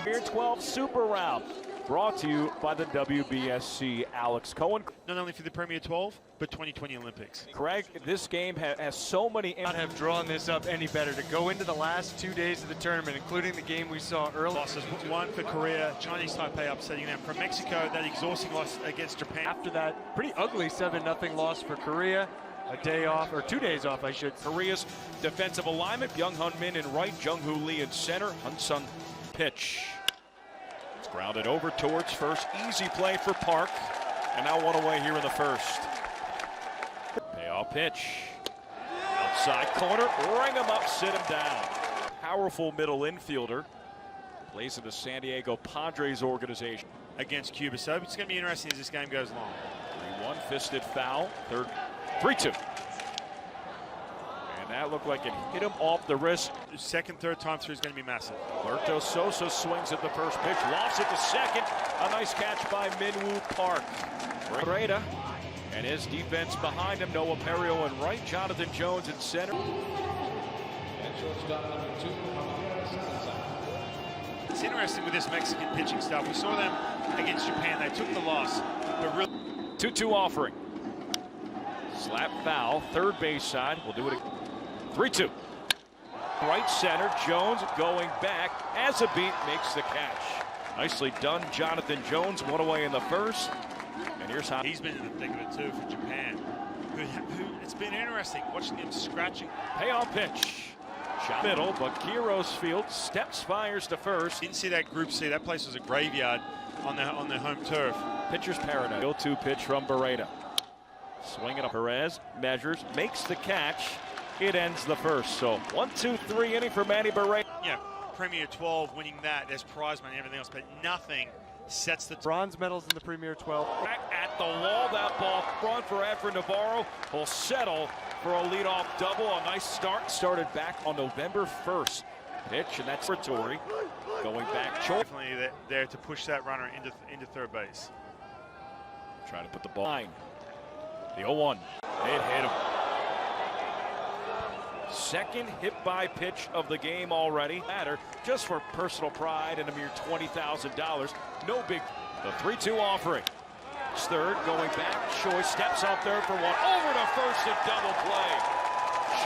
Premier 12 Super Round, brought to you by the WBSC. Alex Cohen. Not only for the Premier 12, but 2020 Olympics. Craig, this game has so many. Not have drawn this up any better to go into the last 2 days of the tournament, including the game we saw early. Losses, one for Korea, Chinese Taipei upsetting them. From Mexico, that exhausting loss against Japan. After that pretty ugly 7-0 loss for Korea, a day off, or 2 days off, I should say. Korea's defensive alignment, Young-Hun Min in right, Jung-Hoo Lee in center, Hun-Sung pitch. It's grounded over towards first, easy play for Park, and now one away here in the first. Payoff pitch, outside corner, ring him up, sit him down. Powerful middle infielder, plays in the San Diego Padres organization. Against Cuba, so it's going to be interesting as this game goes along. 3-1, fisted foul, 3-2. And that looked like it hit him off the wrist. The second, third time through is going to be massive. Alberto Sosa swings at the first pitch, lofts it to second. A nice catch by Minwoo Park. Breda and his defense behind him. Noah Perio in right, Jonathan Jones in center. It's interesting with this Mexican pitching stuff. We saw them against Japan. They took the loss, but really 2-2 offering. Slap foul, third base side. We'll do it again. 3-2. Right center, Jones going back. As a beat, makes the catch. Nicely done, Jonathan Jones. One away in the first. And here's how he's been in the thick of it too for Japan. It's been interesting watching him scratching. Payoff pitch. Shot middle, but Quiros Field steps, fires to first. Didn't see that Group C. That place was a graveyard on their home turf. Pitcher's paradise. 0-2 pitch from Beretta. Swinging up Perez, measures, makes the catch. It ends the first. So 1-2-3 inning for Manny Beretta. Yeah, Premier 12 winning that. There's prize money and everything else, but nothing sets the bronze medals in the Premier 12. Back at the wall, that ball front for Efren Navarro will settle for a leadoff double. A nice start. Started back on November 1st. Pitch, and that's territory. Going back. Definitely there to push that runner into third base. Trying to put the ball line. The 0-1. It hit him. Second hit by pitch of the game already. Matter just for personal pride and a mere $20,000. No big. The 3-2 offering. Third going back. Choi steps out there for one. Over to first and double play.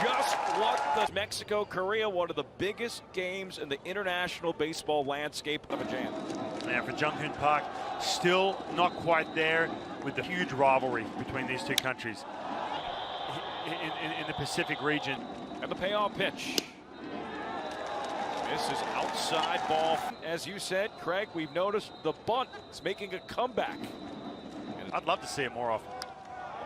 Just what the Mexico-Korea, one of the biggest games in the international baseball landscape of a jam. Yeah, for Jung-Hoon Park, still not quite there with the huge rivalry between these two countries in the Pacific region. And the payoff pitch. This is outside ball. As you said, Craig, we've noticed the bunt is making a comeback. I'd love to see it more often.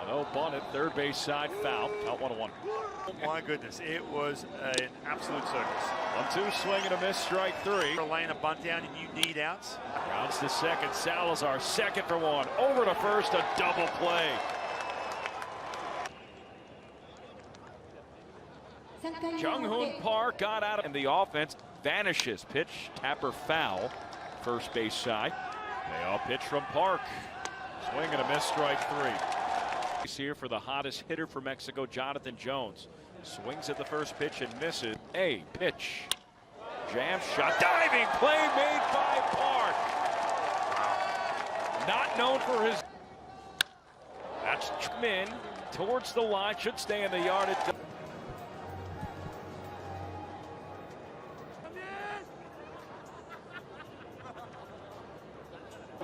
No bunt at third base side, foul. Out 1-1. Oh my goodness, it was an absolute circus. 1-2, swing and a miss, strike three. Laying a bunt down and you need outs. Rounds to second, Salazar second for one. Over to first, a double play. Jung-Hoon Park got out and the offense vanishes. Pitch, Tapper foul, first base side. Payoff pitch from Park. Swing and a miss, strike three. He's here for the hottest hitter for Mexico, Jonathan Jones. Swings at the first pitch and misses. A pitch. Jam shot. Diving play made by Park. Not known for his. That's Min towards the line. Should stay in the yard.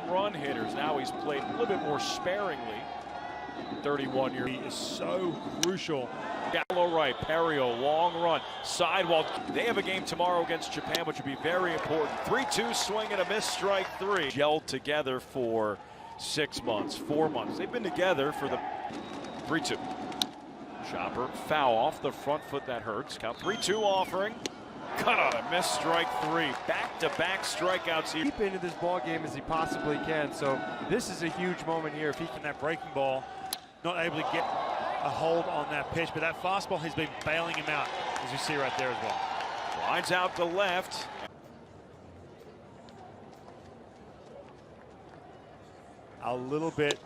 Run hitters. Now he's played a little bit more sparingly. 31 years. He is so crucial. Gallo right, Perio, long run, sidewalk. They have a game tomorrow against Japan, which would be very important. 3-2 swing and a miss, strike three. Gelled together for 6 months, 4 months. They've been together for the 3-2. Chopper, foul off the front foot, that hurts. Count 3-2 offering. Cut on a miss, strike three. Back-to-back strikeouts here. Deep into this ball game as he possibly can. So this is a huge moment here. If he can, that breaking ball, not able to get a hold on that pitch, but that fastball has been bailing him out, as you see right there as well. Lines out to left. A little bit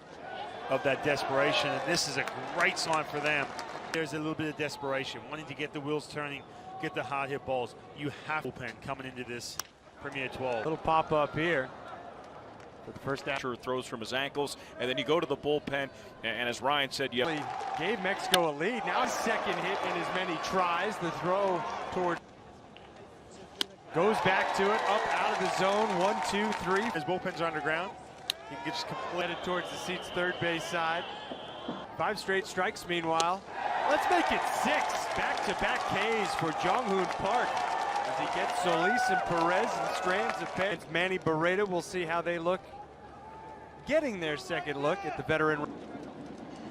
of that desperation, and this is a great sign for them. There's a little bit of desperation, wanting to get the wheels turning, get the hard hit balls. You have bullpen coming into this Premier 12. Little pop up here for the first half. Throws from his ankles, and then you go to the bullpen, and as Ryan said, you Gave Mexico a lead. Now a second hit in as many tries. The throw toward goes back to it, up out of the zone. 1, 2, 3. His bullpen's underground. He gets Headed towards the seats third base side. 5 straight strikes meanwhile. Let's make it 6. Back-to-back Ks for Jung-Hoon Park as he gets Solis and Perez and strands of pen. It's Manny Barreda. We'll see how they look. Getting their second look at the veteran.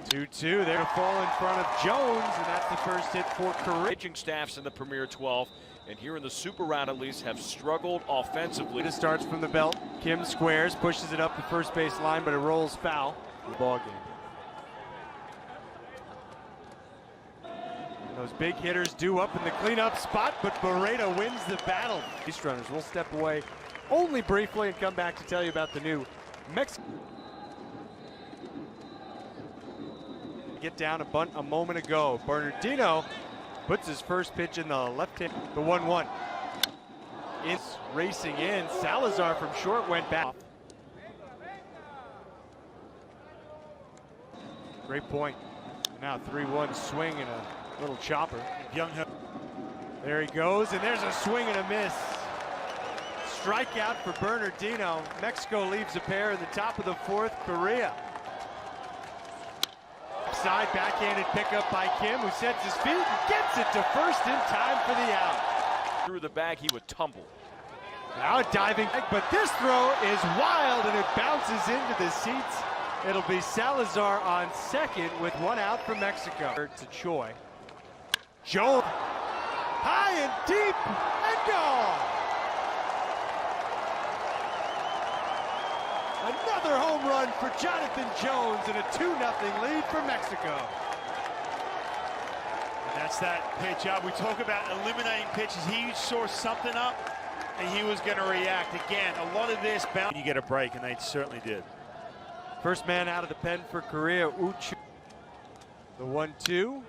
2-2. They're to fall in front of Jones, and that's the first hit for Korea. pitching staffs in the Premier 12, and here in the Super Round at least, have struggled offensively. It starts from the belt. Kim squares, pushes it up the first base line, but it rolls foul. The ball game. And those big hitters do up in the cleanup spot, but Barreda wins the battle. These runners will step away only briefly and come back to tell you about the new Mexico. Get down a bunt a moment ago. Bernardino puts his first pitch in the left hand. The 1-1. It's racing in. Salazar from short went back. Great point. Now 3-1 swing and a little chopper. Jung-Hoon. There he goes, and there's a swing and a miss. Strikeout for Bernardino. Mexico leaves a pair in the top of the 4th. Korea. Side backhanded pickup by Kim, who sets his feet and gets it to first in time for the out. Through the bag, he would tumble. Now a diving, but this throw is wild and it bounces into the seats. It'll be Salazar on second with 1 out for Mexico. To Choi. Jones, high and deep and gone. Another home run for Jonathan Jones and a 2-0 lead for Mexico. And that's that pitch up. We talk about eliminating pitches. He saw something up and he was going to react. Again, a lot of this bounce. You get a break, and they certainly did. First man out of the pen for Korea, Uchu. The 1-2.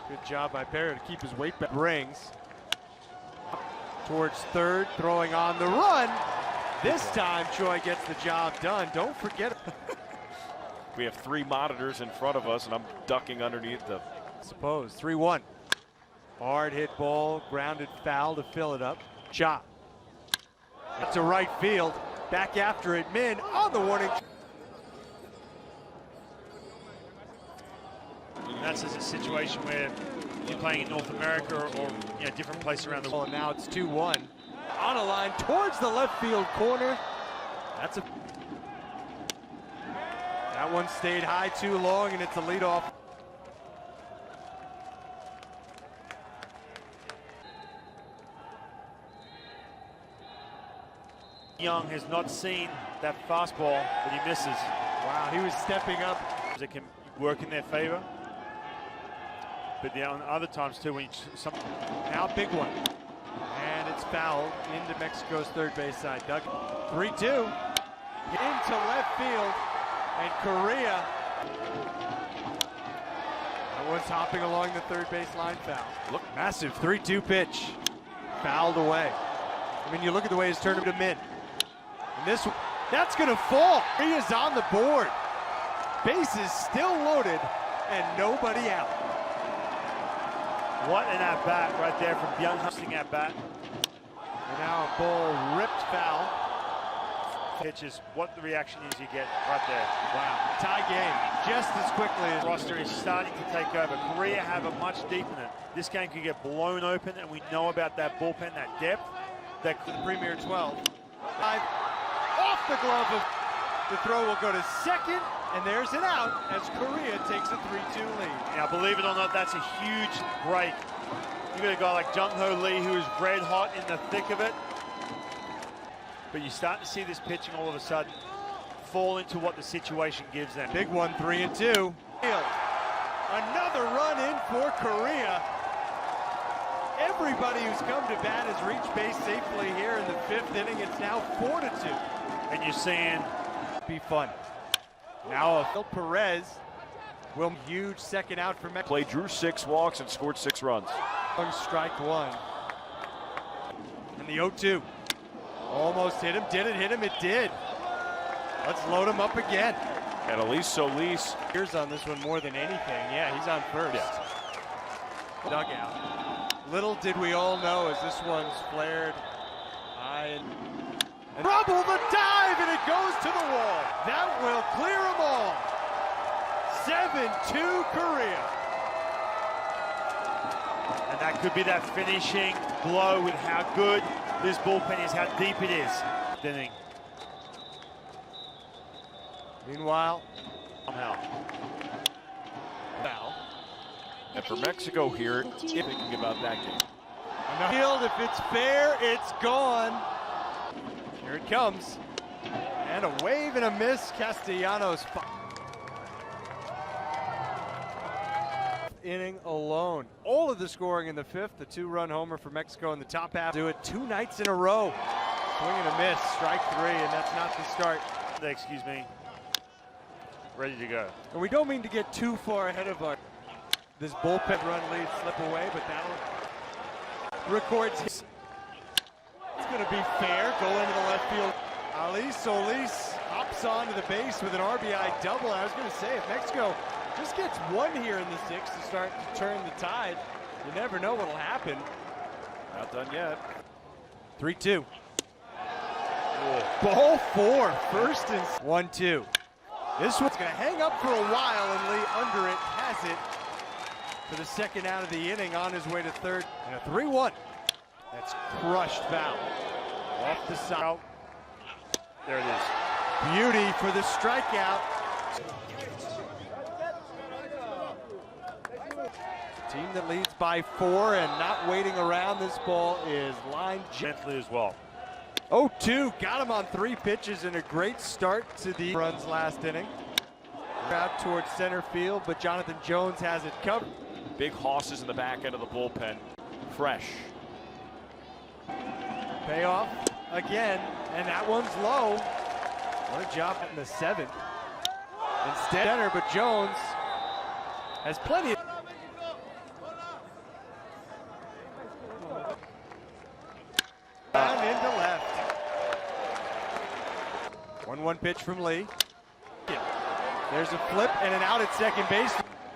Good job by Perry to keep his weight back. Rings towards third, throwing on the run. This time, Choi gets the job done. Don't forget it. We have 3 monitors in front of us, and I'm ducking underneath them. Suppose 3-1. Hard hit ball, grounded foul to fill it up. Chop. That's to right field. Back after it, Min on the warning. And that's a situation where you're playing in North America or different place around the world. Now it's 2-1. On a line towards the left field corner. That one stayed high too long, and it's a leadoff. Young has not seen that fastball, but he misses. Wow, he was stepping up. It can work in their favor. But on other times too, when Now big one. And it's fouled into Mexico's third base side. Doug, 3-2 into left field, and Korea. That one's hopping along the third base line. Foul. Look, massive 3-2 pitch, fouled away. I mean, you look at the way he's turned him to Min. And this, that's going to fall. Korea's on the board. Bases still loaded, and nobody out. What an at-bat right there from Jung-Hoon at-bat. And now a ball ripped foul. Pitches, what the reaction is you get right there. Wow, tie game just as quickly as roster is starting to take over. Korea have a much deeper in it. This game could get blown open, and we know about that bullpen, that depth. That the Premier 12. Off the glove of the throw will go to second, and there's an out as Korea takes a 3-2 lead. Now, believe it or not, that's a huge break. You got a guy like Jung-Ho Lee who is red hot in the thick of it. But you start to see this pitching all of a sudden fall into what the situation gives them. Big one, 3-2. Another run in for Korea. Everybody who's come to bat has reached base safely here in the 5th inning. It's now 4-2. And you're seeing be fun. Now a Phil Perez will huge second out for Mexico. Play drew 6 walks and scored 6 runs. Strike one. And the 0-2. Almost hit him. Did it hit him? It did. Let's load him up again. And Solis. Here's on this one more than anything. Yeah, he's on first. Yeah. Dugout. Little did we all know as this one's flared high and trouble the dive, and it goes to the wall. That will clear them all. 7-2 Korea. And that could be that finishing blow with how good this bullpen is, how deep it is. Inning. Meanwhile, Somehow. foul. And for Mexico here, thinking about that game. On the field, if it's fair, it's gone. Here it comes. And a wave and a miss. Castellanos. Inning alone. All of the scoring in the fifth. The 2-run homer for Mexico in the top half. Do it 2 nights in a row. Swing and a miss. Strike 3, and that's not the start. Excuse me. Ready to go. And we don't mean to get too far ahead of this bullpen run lead slip away, but that'll records. It's going to be fair. Go into the left field. Solis hops onto the base with an RBI double. I was going to say, if Mexico just gets one here in the 6th to start to turn the tide, you never know what'll happen. Not done yet. 3-2. Ball 4. First and 1-2. This one's going to hang up for a while, and Lee under it has it for the second out of the inning, on his way to third. And a 3-1. That's crushed foul. Off the side. There it is. Beauty for the strikeout. Team that leads by 4 and not waiting around. This ball is lined Gently as well. 0-2, got him on 3 pitches, and a great start to the runs last inning. Out towards center field, but Jonathan Jones has it covered. Big hosses in the back end of the bullpen. Fresh. Payoff again, and that one's low. What a job in the 7th. Instead, center, but Jones has plenty of. Down into left. 1-1 pitch from Lee. There's a flip and an out at second base.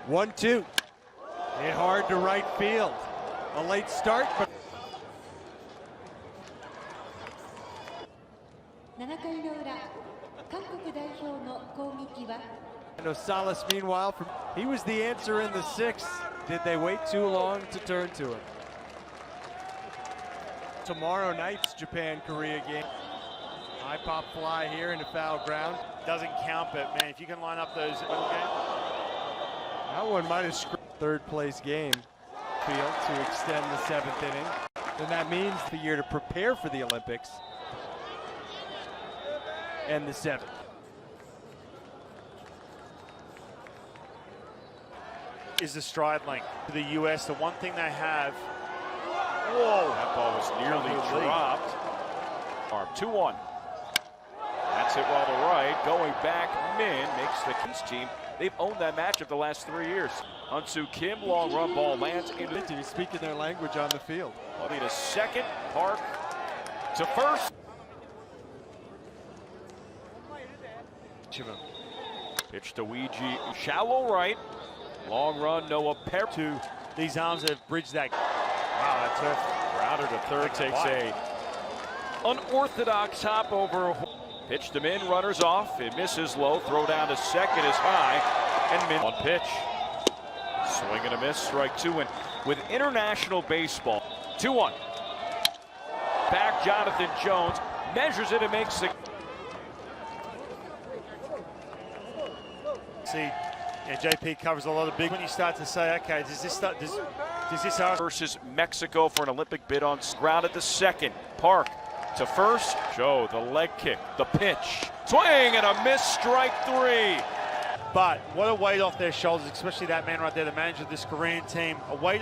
1-2. Hit hard to right field. A late start, but Salas, meanwhile, he was the answer in the 6th. Did they wait too long to turn to him? Tomorrow night's Japan-Korea game. High pop fly here into foul ground. Doesn't count, but man, if you can line up those. That one might have screwed third place game field to extend the 7th inning. Then that means the year to prepare for the Olympics and the 7th. Is the stride length to the U.S. The one thing they have. Whoa, that ball was nearly dropped. 2-1. That's it while the right. Going back, Min makes the Kings team. They've owned that matchup the last 3 years. Hyun-Soo Kim, long run ball lands into. He's speaking their language on the field. Levy to second, Park to first. Pitch to Ouija, shallow right. Long run, Noah Perry. To these arms that have bridged that. Wow, that's it. Router to third takes a unorthodox hop over. Pitch to Min, runners off. It misses low. Throw down to second is high. And Min on pitch. Swing and a miss. Strike 2. And with international baseball, 2-1. Back Jonathan Jones measures it and makes the. See, yeah, JP covers a lot of big. When you start to say, okay, does this start? Does this versus Mexico for an Olympic bid on grounded to second. Park to first. Joe, the leg kick, the pitch. Swing and a miss, strike 3. But what a weight off their shoulders, especially that man right there, the manager of this Korean team. A weight